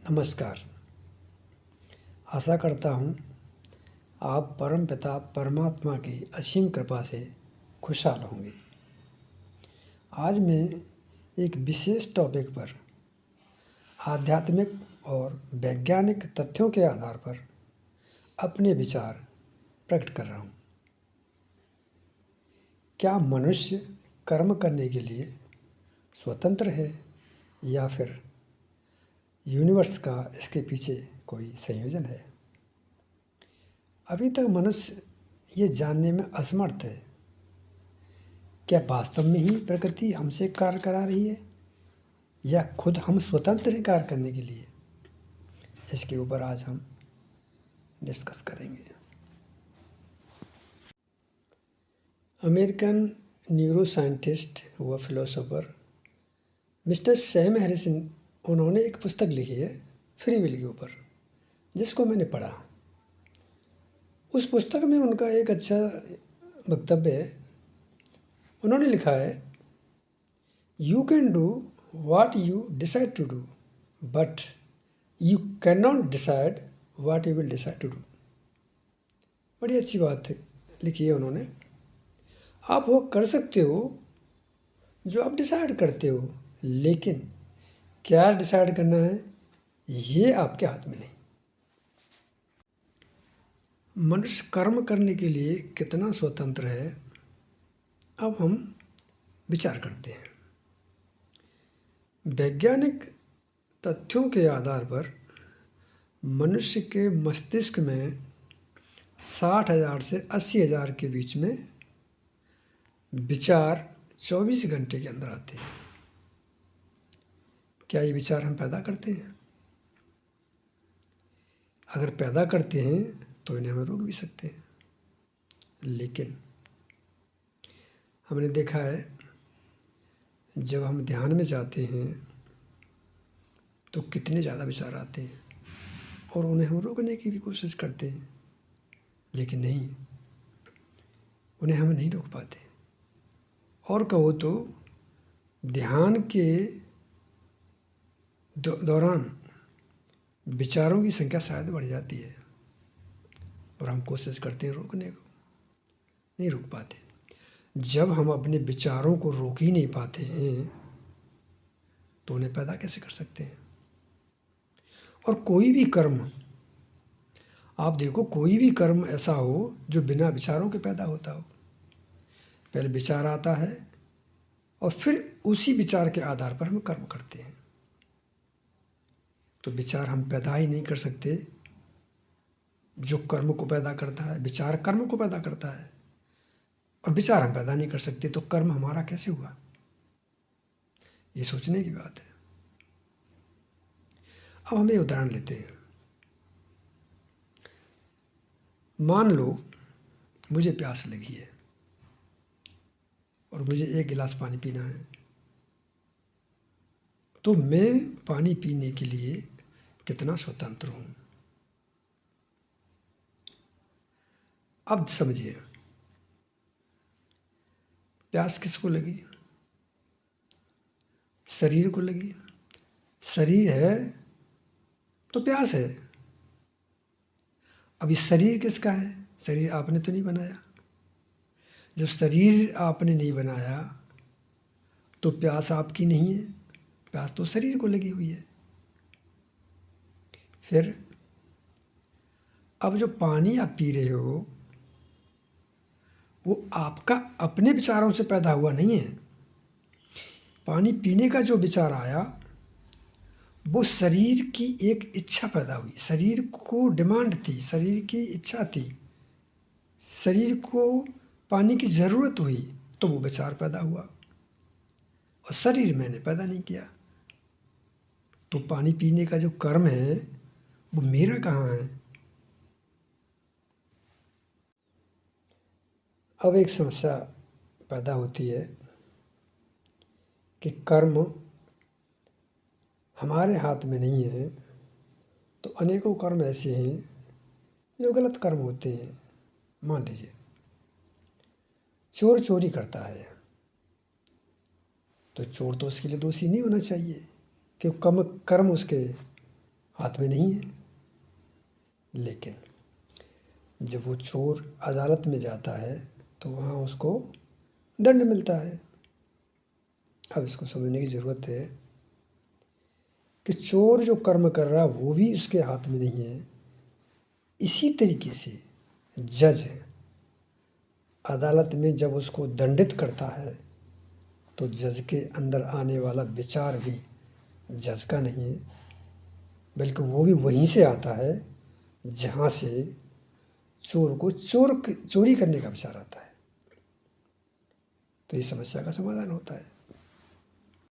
नमस्कार। आशा करता हूँ आप परमपिता परमात्मा की असीम कृपा से खुशहाल होंगे। आज मैं एक विशेष टॉपिक पर आध्यात्मिक और वैज्ञानिक तथ्यों के आधार पर अपने विचार प्रकट कर रहा हूँ। क्या मनुष्य कर्म करने के लिए स्वतंत्र है या फिर यूनिवर्स का इसके पीछे कोई संयोजन है? अभी तक मनुष्य ये जानने में असमर्थ है, क्या वास्तव में ही प्रकृति हमसे कार्य करा रही है या खुद हम स्वतंत्र हैं कार्य करने के लिए? इसके ऊपर आज हम डिस्कस करेंगे। अमेरिकन न्यूरो साइंटिस्ट व फिलोसोफर मिस्टर सैम हैरिसन, उन्होंने एक पुस्तक लिखी है फ्री विल के ऊपर, जिसको मैंने पढ़ा। उस पुस्तक में उनका एक अच्छा वक्तव्य है। उन्होंने लिखा है, you can do what you decide to do, but you cannot decide what you will decide to do। बड़ी अच्छी बात है लिखी है उन्होंने। आप वो कर सकते हो जो आप डिसाइड करते हो, लेकिन क्या डिसाइड करना है ये आपके हाथ में नहीं। मनुष्य कर्म करने के लिए कितना स्वतंत्र है, अब हम विचार करते हैं। वैज्ञानिक तथ्यों के आधार पर मनुष्य के मस्तिष्क में 60,000 से 80,000 के बीच में विचार 24 घंटे के अंदर आते हैं। क्या ये विचार हम पैदा करते हैं? अगर पैदा करते हैं तो इन्हें हम रोक भी सकते हैं, लेकिन हमने देखा है जब हम ध्यान में जाते हैं तो कितने ज़्यादा विचार आते हैं और उन्हें हम रोकने की भी कोशिश करते हैं, लेकिन नहीं, उन्हें हम नहीं रोक पाते। और कहो तो ध्यान के दौरान विचारों की संख्या शायद बढ़ जाती है और हम कोशिश करते हैं रोकने को, नहीं रोक पाते। जब हम अपने विचारों को रोक ही नहीं पाते हैं तो उन्हें पैदा कैसे कर सकते हैं? और कोई भी कर्म, आप देखो, कोई भी कर्म ऐसा हो जो बिना विचारों के पैदा होता हो। पहले विचार आता है और फिर उसी विचार के आधार पर हम कर्म करते हैं। तो विचार हम पैदा ही नहीं कर सकते जो कर्म को पैदा करता है। विचार कर्म को पैदा करता है और विचार हम पैदा नहीं कर सकते, तो कर्म हमारा कैसे हुआ? ये सोचने की बात है। अब हम एक उदाहरण लेते हैं। मान लो मुझे प्यास लगी है और मुझे 1 गिलास पानी पीना है, तो मैं पानी पीने के लिए कितना स्वतंत्र हूँ? अब समझिए, प्यास किसको लगी? शरीर को लगी। शरीर है तो प्यास है। अब इस शरीर किसका है? शरीर आपने तो नहीं बनाया। जब शरीर आपने नहीं बनाया तो प्यास आपकी नहीं है, प्यास तो शरीर को लगी हुई है। फिर अब जो पानी आप पी रहे हो वो आपका अपने विचारों से पैदा हुआ नहीं है। पानी पीने का जो विचार आया वो शरीर की एक इच्छा पैदा हुई। शरीर को डिमांड थी, शरीर की इच्छा थी, शरीर को पानी की ज़रूरत हुई, तो वो विचार पैदा हुआ और शरीर मैंने पैदा नहीं किया। तो पानी पीने का जो कर्म है वो मेरा कहाँ है? अब एक समस्या पैदा होती है कि कर्म हमारे हाथ में नहीं है, तो अनेकों कर्म ऐसे हैं जो गलत कर्म होते हैं। मान लीजिए चोर चोरी करता है, तो चोर तो उसके लिए दोषी नहीं होना चाहिए, क्योंकि कर्म उसके हाथ में नहीं है। लेकिन जब वो चोर अदालत में जाता है तो वहाँ उसको दंड मिलता है। अब इसको समझने की ज़रूरत है कि चोर जो कर्म कर रहा है वो भी उसके हाथ में नहीं है। इसी तरीके से जज अदालत में जब उसको दंडित करता है तो जज के अंदर आने वाला विचार भी जज का नहीं है, बल्कि वो भी वहीं से आता है जहाँ से चोर को चोरी करने का विचार आता है। तो इस समस्या का समाधान होता है।